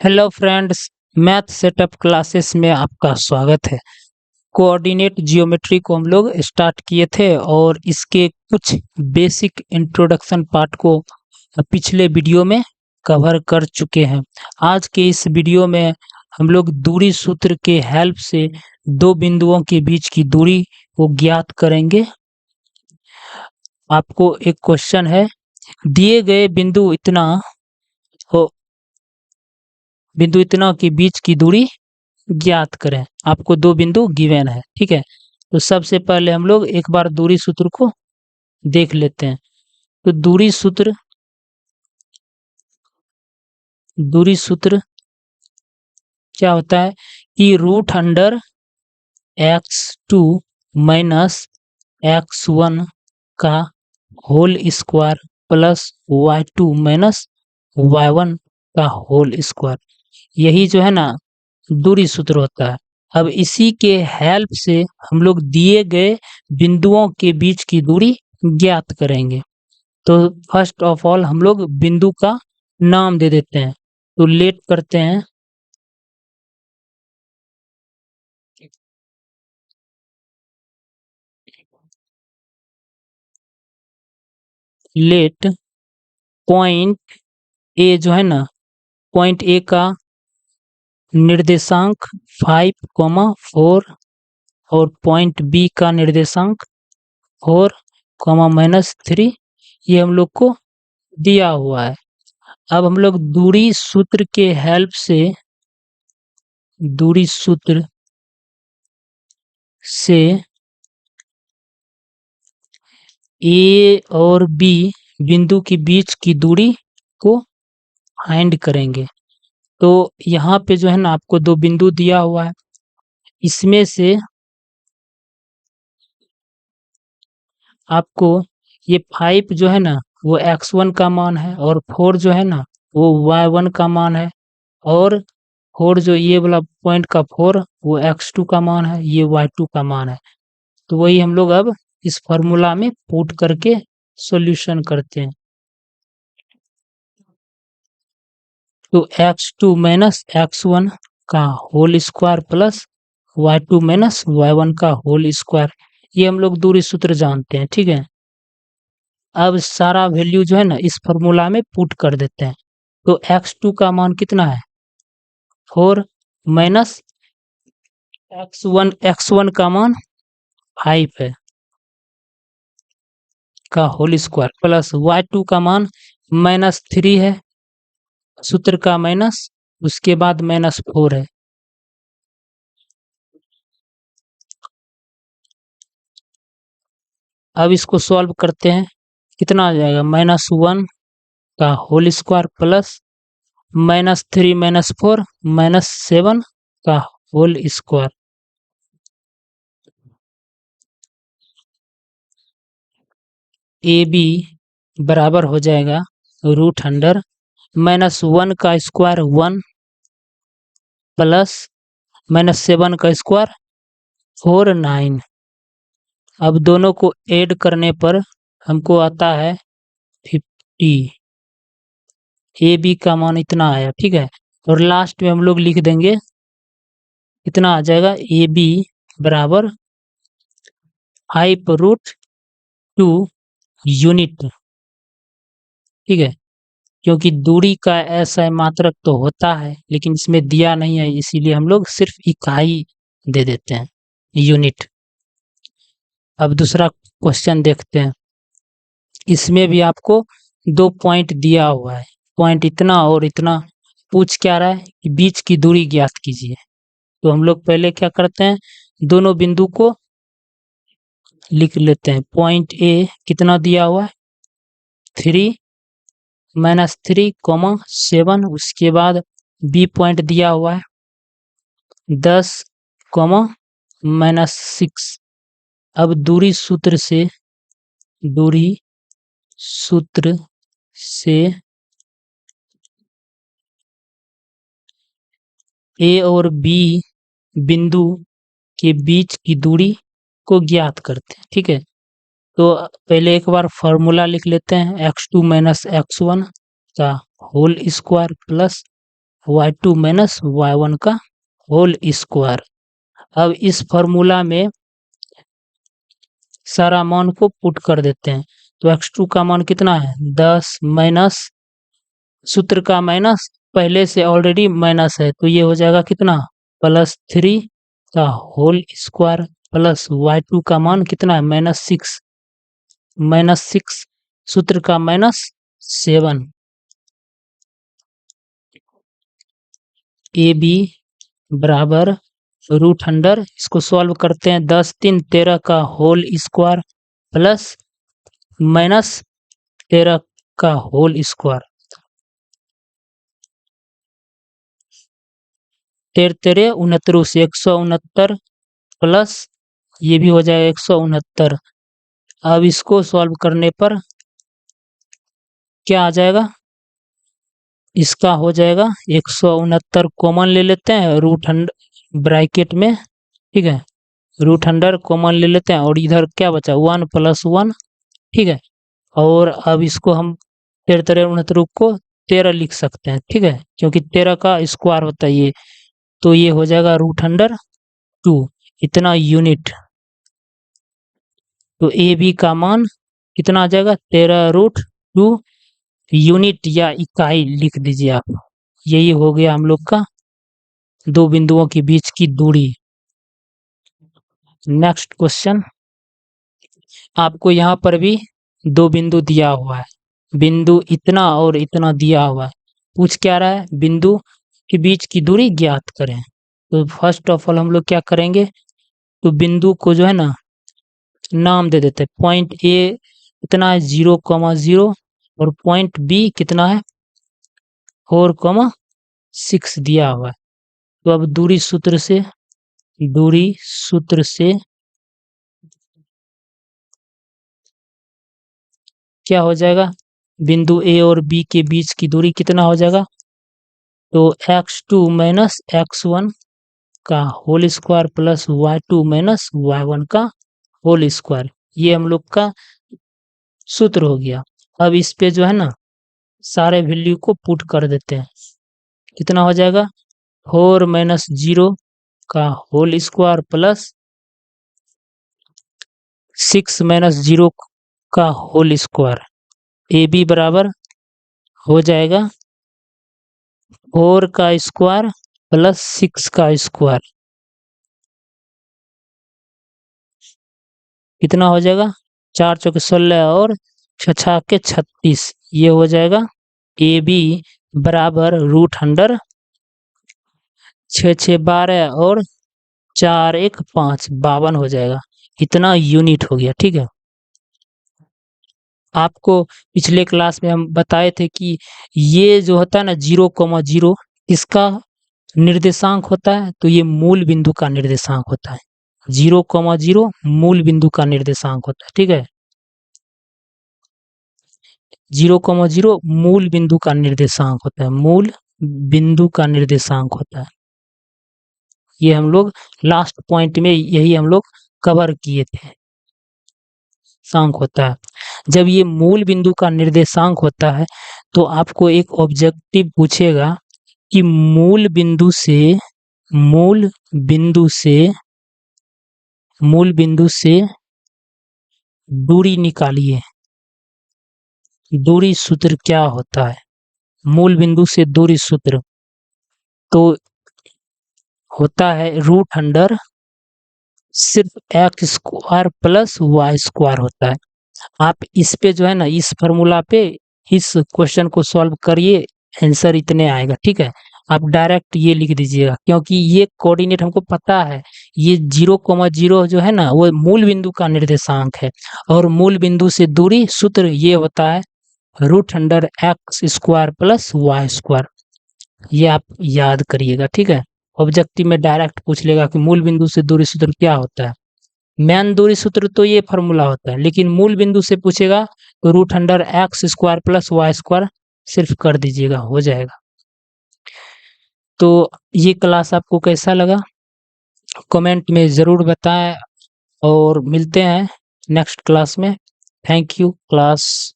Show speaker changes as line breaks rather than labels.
Hello friends, math setup classes में आपका स्वागत है। कोऑर्डिनेट जियोमेट्री को हम लोग स्टार्ट किए थे और इसके कुछ बेसिक इंट्रोडक्शन पार्ट को पिछले वीडियो में कवर कर चुके हैं। आज के इस वीडियो में हम लोग दूरी सूत्र के हेल्प से दो बिंदुओं के बीच की दूरी को ज्ञात करेंगे। आपको एक क्वेश्चन है, दिए गए बिंदु इतना के बीच की दूरी ज्ञात करें। आपको दो बिंदु गिवन है, ठीक है। तो सबसे पहले हम लोग एक बार दूरी सूत्र को देख लेते हैं। तो दूरी सूत्र क्या होता है कि root under x2 minus x1 का whole square plus y2 minus y1 का होल स्क्वायर, यही जो है ना दूरी सूत्र होता है। अब इसी के हेल्प से हम लोग दिए गए बिंदुओं के बीच की दूरी ज्ञात करेंगे। तो फर्स्ट ऑफ ऑल हम लोग बिंदु का नाम दे देते हैं। तो लेट करते हैं, लेट पॉइंट ए जो है ना, पॉइंट ए का निर्देशांक 5,4 और पॉइंट बी का निर्देशांक 4,-3 ये हम लोग को दिया हुआ है। अब हम लोग दूरी सूत्र के हेल्प से ए और बी बिंदु के बीच की दूरी को फाइंड करेंगे। तो यहाँ पे जो है ना आपको दो बिंदु दिया हुआ है, इसमें से आपको ये 5 जो है ना वो x1 का मान है और 4 जो है ना वो y1 का मान है, और 4 जो ये वाला पॉइंट का 4 वो x2 का मान है, ये y2 का मान है। तो वही हम लोग अब इस फॉर्मूला में पुट करके सॉल्यूशन करते हैं। तो x2 माइनस x1 का whole square plus y2 minus y1 का होल स्क्वायर, ये हम लोग दूरी सूत्र जानते हैं, ठीक है। अब सारा वैल्यू जो है ना इस फॉर्मूला में पुट कर देते हैं। तो x2 का मान कितना है 4 माइनस x1 का मान 5 है का होल स्क्वायर प्लस y2 का मान -3 है, सूत्र का माइनस, उसके बाद -4 है। अब इसको सॉल्व करते हैं, कितना आ जाएगा -1 का होल स्क्वायर प्लस -3 -4 -7 का होल स्क्वायर। ए बी बराबर हो जाएगा रूट अंडर -1 का स्क्वायर 1 प्लस -7 का स्क्वायर 4 9। अब दोनों को ऐड करने पर हमको आता है 50। ए बी का मान इतना आया, ठीक है। और लास्ट में हम लोग लिख देंगे कितना आ जाएगा, ए बी बराबर 5√2 यूनिट, ठीक है। क्योंकि दूरी का ऐसा मात्रक तो होता है लेकिन इसमें दिया नहीं है, इसीलिए हम लोग सिर्फ इकाई दे देते हैं, यूनिट। अब दूसरा क्वेश्चन देखते हैं। इसमें भी आपको दो पॉइंट दिया हुआ है, पॉइंट इतना और इतना। पूछ क्या रहा है कि बीच की दूरी ज्ञात कीजिए। तो हम लोग पहले क्या करते हैं, दोनों बिंदु को लिख लेते हैं। पॉइंट ए कितना दिया हुआ है 3 -3, 7, उसके बाद बी पॉइंट दिया हुआ है 10, -6। अब दूरी सूत्र से ए और बी बिंदु के बीच की दूरी को ज्ञात करते हैं, ठीक है। तो पहले एक बार फॉर्मूला लिख लेते हैं, x2 माइनस x1 का whole square plus y2 minus y1 का होल स्क्वायर। अब इस फॉर्मूला में सारा मान को पुट कर देते हैं। तो x2 का मान कितना है 10 माइनस सूत्र का माइनस पहले से ऑलरेडी माइनस है, तो ये हो जाएगा कितना +3 का होल स्क्वायर प्लस y2 का मान कितना है -6 सूत्र का -7। ए बी बराबर √100, इसको सॉल्व करते हैं 10 3 13 का होल स्क्वायर प्लस -13 का होल स्क्वायर। 13 69 से 169 प्लस ये भी हो जाएगा 169। अब इसको सॉल्व करने पर क्या आ जाएगा, इसका हो जाएगा 169 कॉमन ले लेते हैं √100 ब्रैकेट में, ठीक है, √100 कॉमन ले लेते हैं और इधर क्या बचा 1 + 1, ठीक है। और अब इसको हम 13 69 को 13 लिख सकते हैं, ठीक है, क्योंकि 13 का स्क्वायर होता है ये, तो ये हो जाएगा √2 इतना यूनिट। तो ए बी का मान कितना आ जाएगा 13√2 यूनिट या इकाई लिख दीजिए आप। यही हो गया हम लोग का दो बिंदुओं के बीच की दूरी। नेक्स्ट क्वेश्चन, आपको यहाँ पर भी दो बिंदु दिया हुआ है, बिंदु इतना और इतना दिया हुआ है। पूछ क्या रहा है, बिंदु के बीच की दूरी ज्ञात करें। तो फर्स्ट ऑफ ऑल हम लोग क्या करेंगे, तो बिंदु को जो है ना नाम दे देते हैं। पॉइंट ए कितना है 0,0 और पॉइंट बी कितना है 4,6 दिया हुआ है। तो अब दूरी सूत्र से क्या हो जाएगा, बिंदु ए और बी के बीच की दूरी कितना हो जाएगा, तो x2 माइनस x1 का whole square plus y2 minus y1 का होल स्क्वायर। ये हम लोग का सूत्र हो गया। अब इस पे जो है ना सारे वैल्यू को पुट कर देते हैं, कितना हो जाएगा 4 - 0 का होल स्क्वायर प्लस 6 - 0 का होल स्क्वायर। ए बी बराबर हो जाएगा 4 का स्क्वायर प्लस 6 का स्क्वायर, कितना हो जाएगा 4 चौके 16 और 6 छक्के 36। ये हो जाएगा ए बी बराबर √100 6 6 12 और 4 1 5 52 हो जाएगा। इतना यूनिट हो गया, ठीक है। आपको पिछले क्लास में हम बताए थे कि ये जो होता है ना 0,0 इसका निर्देशांक होता है, तो ये मूल बिंदु का निर्देशांक होता है। 0,0 मूल बिंदु का निर्देशांक होता है, ठीक है। 0,0 मूल बिंदु का निर्देशांक होता है, मूल बिंदु का निर्देशांक होता है। ये हम लोग लास्ट पॉइंट में यही हम लोग कवर किए थे, निर्देशांक होता है। जब ये मूल बिंदु का निर्देशांक होता है तो आपको एक ऑब्जेक्टिव पूछेगा कि मूल बिंदु से दूरी निकालिए। दूरी सूत्र क्या होता है, मूल बिंदु से दूरी सूत्र तो होता है √100 सिर्फ x square plus y square होता है। आप इस पे जो है ना इस फॉर्मूला पे इस क्वेश्चन को सॉल्व करिए, आंसर इतने आएगा, ठीक है। आप डायरेक्ट ये लिख दीजिएगा, क्योंकि ये कोऑर्डिनेट हमको पता है, ये 0,0 जो है ना वो मूल बिंदु का निर्देशांक है और मूल बिंदु से दूरी सूत्र ये होता है √100 x square plus y square. ये आप याद करिएगा, ठीक है। ऑब्जेक्टिव में डायरेक्ट पूछ लेगा कि मूल बिंदु से दूरी सूत्र क्या होता है। मेन दूरी सूत्र तो ये फॉर्मूला होता है, लेकिन मूल बिंदु से पूछेगा तो √100 x square plus y square सिर्फ कर दीजिएगा, हो जाएगा। तो ये क्लास आपको कैसा लगा कमेंट में ज़रूर बताएं और मिलते हैं नेक्स्ट क्लास में। Thank you class.